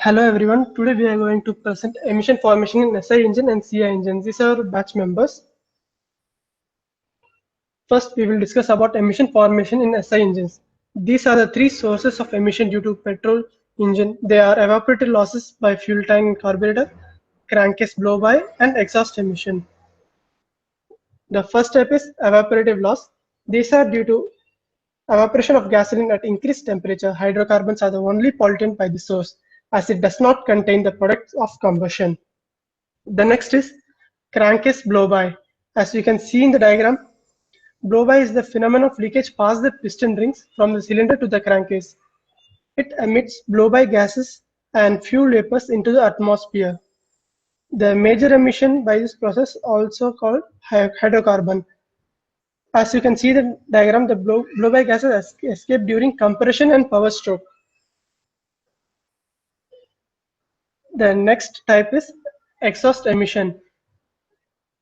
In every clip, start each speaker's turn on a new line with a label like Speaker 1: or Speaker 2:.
Speaker 1: Hello everyone, today we are going to present emission formation in SI engine and CI engine. These are batch members. First, we will discuss about emission formation in SI engines. These are the three sources of emission due to petrol engine. They are evaporative losses by fuel tank and carburetor, crankcase blow-by, and exhaust emission. The first type is evaporative loss. These are due to evaporation of gasoline at increased temperature. Hydrocarbons are the only pollutant by the source, as it does not contain the products of combustion. The next is crankcase blow-by. As you can see in the diagram, blow-by is the phenomenon of leakage past the piston rings from the cylinder to the crankcase. It emits blow-by gases and fuel vapors into the atmosphere. The major emission by this process also called hydrocarbon. As you can see the diagram, the blow-by gases escape during compression and power stroke. The next type is exhaust emission.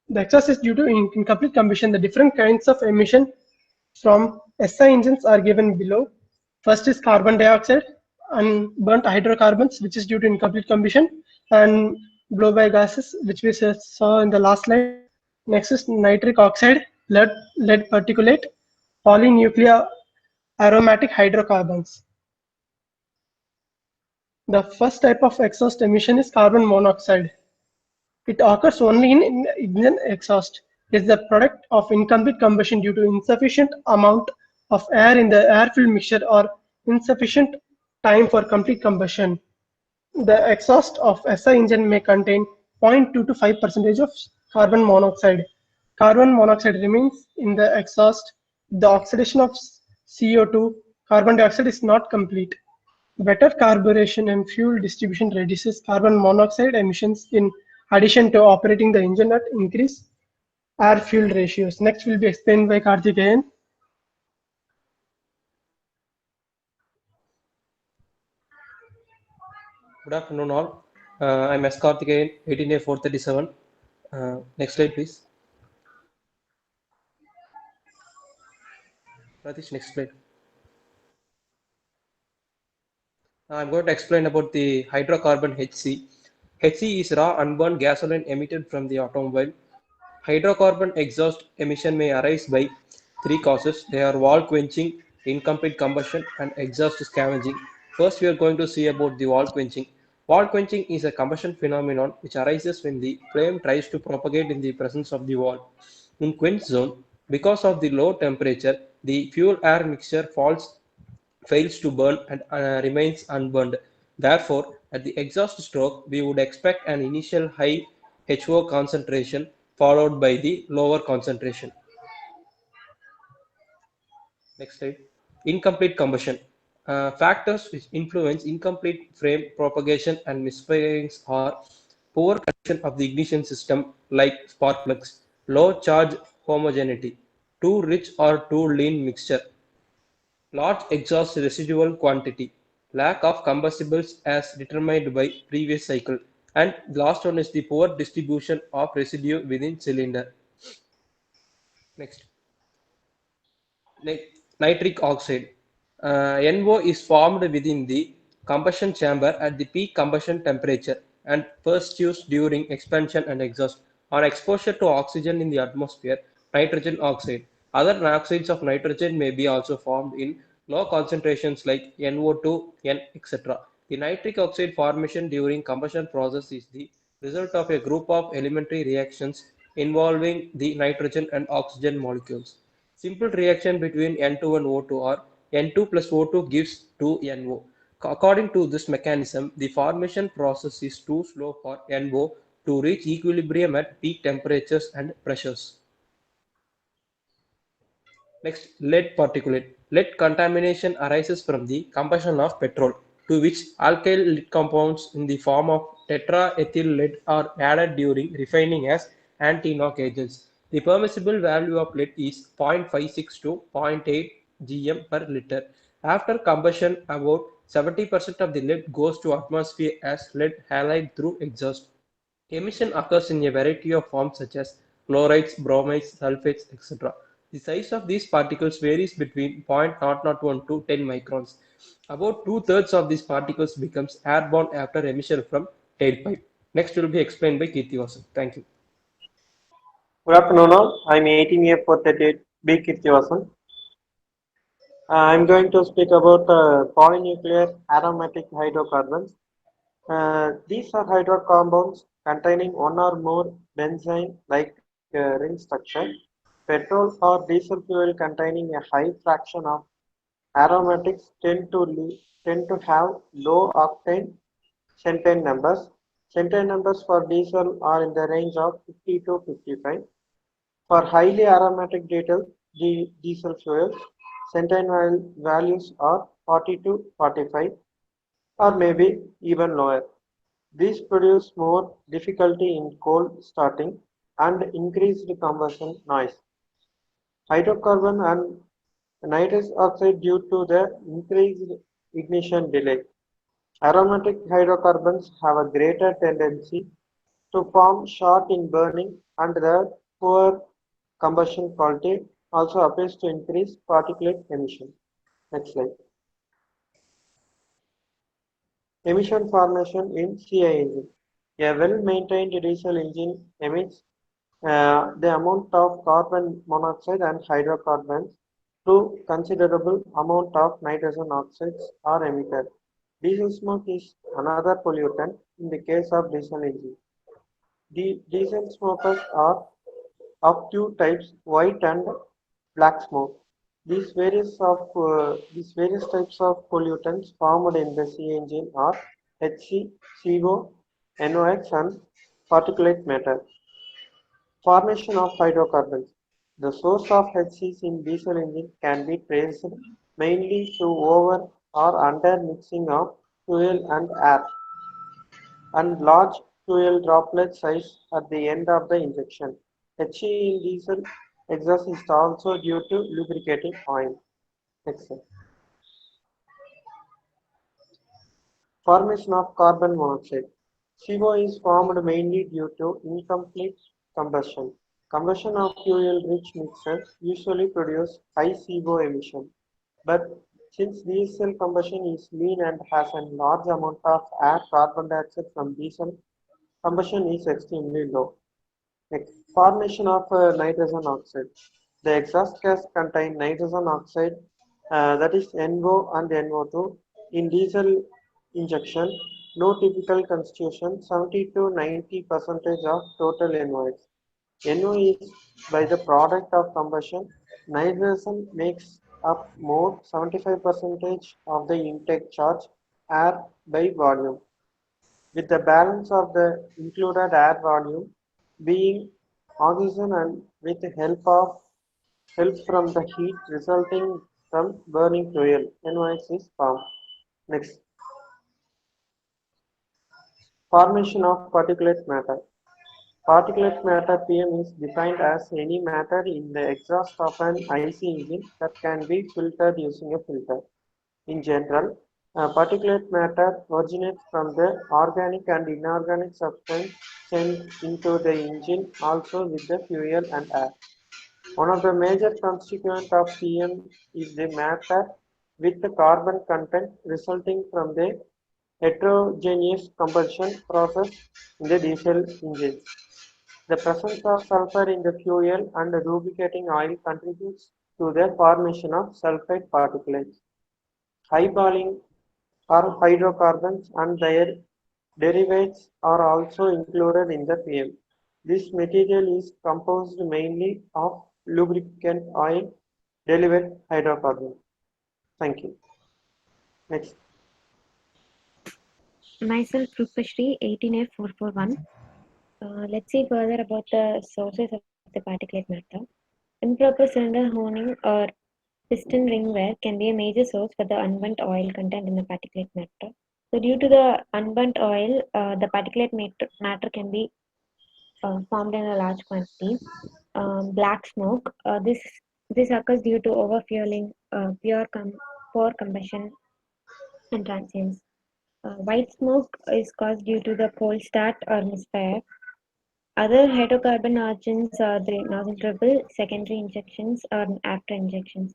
Speaker 1: The exhaust is due to incomplete combustion. The different kinds of emission from SI engines are given below. First is carbon dioxide, unburnt hydrocarbons, which is due to incomplete combustion, and blow-by gases, which we saw in the last slide. Next is nitric oxide, lead particulate, polynuclear aromatic hydrocarbons. The first type of exhaust emission is carbon monoxide. It occurs only in ignition exhaust. It is the product of incomplete combustion due to insufficient amount of air in the air-filled mixture or insufficient time for complete combustion. The exhaust of SI engine may contain 0.2 to 5% of carbon monoxide. Carbon monoxide remains in the exhaust. The oxidation of CO2, carbon dioxide is not complete. Better carburation and fuel distribution reduces carbon monoxide emissions in addition to operating the engine at increased air-fuel ratios. Next will be explained by Karthikeyan.
Speaker 2: Good afternoon, all. I'm S. Karthikeyan, 18A437. Next slide, please. Ratish, next slide. I'm going to explain about the hydrocarbon HC. HC is raw unburned gasoline emitted from the automobile. Hydrocarbon exhaust emission may arise by three causes. They are wall quenching, incomplete combustion, and exhaust scavenging. First, we are going to see about the wall quenching. Wall quenching is a combustion phenomenon which arises when the flame tries to propagate in the presence of the wall. In quench zone, because of the low temperature, the fuel-air mixture fails to burn and remains unburned. Therefore, at the exhaust stroke, we would expect an initial high HO concentration followed by the lower concentration. Next slide. Incomplete combustion. Factors which influence incomplete flame propagation and misfirings are poor condition of the ignition system like spark plugs, low charge homogeneity, too rich or too lean mixture, large exhaust residual quantity, lack of combustibles as determined by previous cycle, and the last one is the poor distribution of residue within cylinder. Next. Nitric oxide. NO is formed within the combustion chamber at the peak combustion temperature and first used during expansion and exhaust. On exposure to oxygen in the atmosphere, nitrogen oxide. Other oxides of nitrogen may be also formed in low concentrations like NO2, N, etc. The nitric oxide formation during combustion process is the result of a group of elementary reactions involving the nitrogen and oxygen molecules. Simple reaction between N2 and O2 or N2 plus O2 gives 2NO. According to this mechanism, the formation process is too slow for NO to reach equilibrium at peak temperatures and pressures. Next, lead particulate. Lead contamination arises from the combustion of petrol, to which alkyl lead compounds in the form of tetraethyl lead are added during refining as anti-knock agents. The permissible value of lead is 0.56 to 0.8 gm per liter. After combustion, about 70% of the lead goes to atmosphere as lead halide through exhaust. Emission occurs in a variety of forms such as chlorides, bromides, sulfates, etc. The size of these particles varies between 0.001 to 10 microns. About two-thirds of these particles becomes airborne after emission from tailpipe. Next will be explained by Kirtivasan. Thank you.
Speaker 3: Good afternoon all. I'm 18A438 B. Kirtivasan. I'm going to speak about polynuclear aromatic hydrocarbons. These are hydrocarbons containing one or more benzene-like ring structure. Petrol or diesel fuel containing a high fraction of aromatics tend to have low octane centiane numbers. Centiane numbers for diesel are in the range of 50 to 55. For highly aromatic diesel fuels, centiane values are 40 to 45 or maybe even lower. These produce more difficulty in cold starting and increased combustion noise. Hydrocarbon and nitrous oxide due to the increased ignition delay. Aromatic hydrocarbons have a greater tendency to form short in burning and their poor combustion quality also appears to increase particulate emission. Next slide. Emission formation in CI engine. A well-maintained diesel engine emits the amount of carbon monoxide and hydrocarbons through considerable amount of nitrogen oxides are emitted. Diesel smoke is another pollutant in the case of diesel engine. Diesel smokers are of two types, white and black smoke. These various types of pollutants formed in the C engine are HC, CO, NOx, and particulate matter. Formation of hydrocarbons. The source of HCs in diesel engine can be traced mainly to over or under mixing of fuel and air, and large fuel droplet size at the end of the injection. HE in diesel exhaust is also due to lubricating oil. Next slide. Formation of carbon monoxide. CO is formed mainly due to incomplete combustion. Combustion of fuel-rich mixtures usually produce high CO emission, but since diesel combustion is lean and has a large amount of air carbon dioxide from diesel, combustion is extremely low. Next, formation of nitrogen oxide. The exhaust gas contain nitrogen oxide, that is NO and NO2. In diesel injection, no typical constitution, 70 to 90 percentage of total NOx. NO is by the product of combustion. Nitrogen makes up more 75 percentage of the intake charge, air by volume, with the balance of the included air volume being oxygen, and with the help from the heat resulting from burning fuel, NOx is formed. Next, formation of particulate matter. Particulate matter PM is defined as any matter in the exhaust of an IC engine that can be filtered using a filter. In general, particulate matter originates from the organic and inorganic substance sent into the engine, also with the fuel and air. One of the major constituents of PM is the matter with the carbon content resulting from the heterogeneous combustion process in the diesel engines. The presence of sulfur in the fuel and the lubricating oil contributes to the formation of sulfide particulates. High boiling or hydrocarbons and their derivatives are also included in the PM. This material is composed mainly of lubricant oil derivative hydrocarbons. Thank you. Next.
Speaker 4: Myself, Rupashri, 18A441. Let's see further about the sources of the particulate matter. Improper cylinder honing or piston ring wear can be a major source for the unburnt oil content in the particulate matter. So, due to the unburnt oil, the particulate matter can be formed in a large quantity. Black smoke. This occurs due to overfueling, poor combustion, and transients. White smoke is caused due to the cold start or misfire. Other hydrocarbon agents are the nozzle secondary injections, or after injections.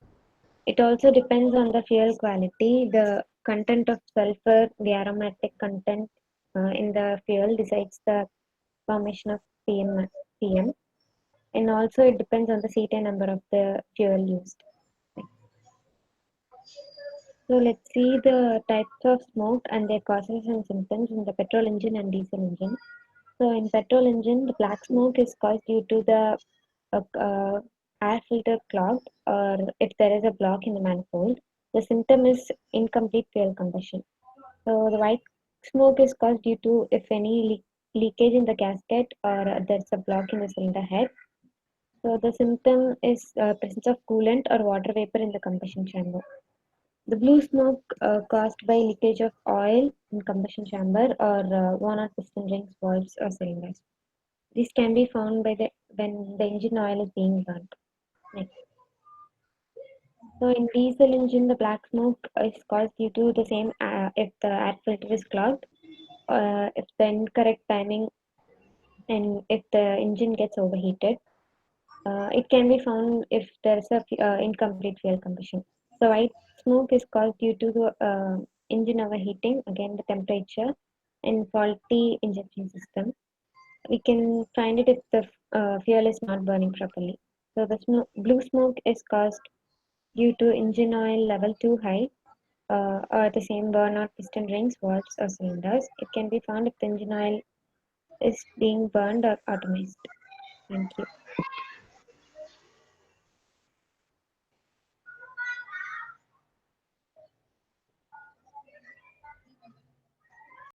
Speaker 4: It also depends on the fuel quality. The content of sulfur, the aromatic content in the fuel decides the formation of PM, and also it depends on the cetane number of the fuel used. So let's see the types of smoke and their causes and symptoms in the petrol engine and diesel engine. So in petrol engine, the black smoke is caused due to the air filter clogged, or if there is a block in the manifold. The symptom is incomplete fuel combustion. So the white smoke is caused due to if any leakage in the gasket, or there's a block in the cylinder head. So the symptom is presence of coolant or water vapor in the combustion chamber. The blue smoke caused by leakage of oil in combustion chamber, or worn-out piston rings, valves, or cylinders. This can be found by when the engine oil is being burnt. Next. So in diesel engine, the black smoke is caused due to the same if the air filter is clogged, if the incorrect timing, and if the engine gets overheated. It can be found if there is a incomplete fuel combustion. So white smoke is caused due to the engine overheating, again the temperature, and faulty injection system. We can find it if the fuel is not burning properly. So the blue smoke is caused due to engine oil level too high, or the same burnout piston rings, valves, or cylinders. It can be found if the engine oil is being burned or atomized. Thank you.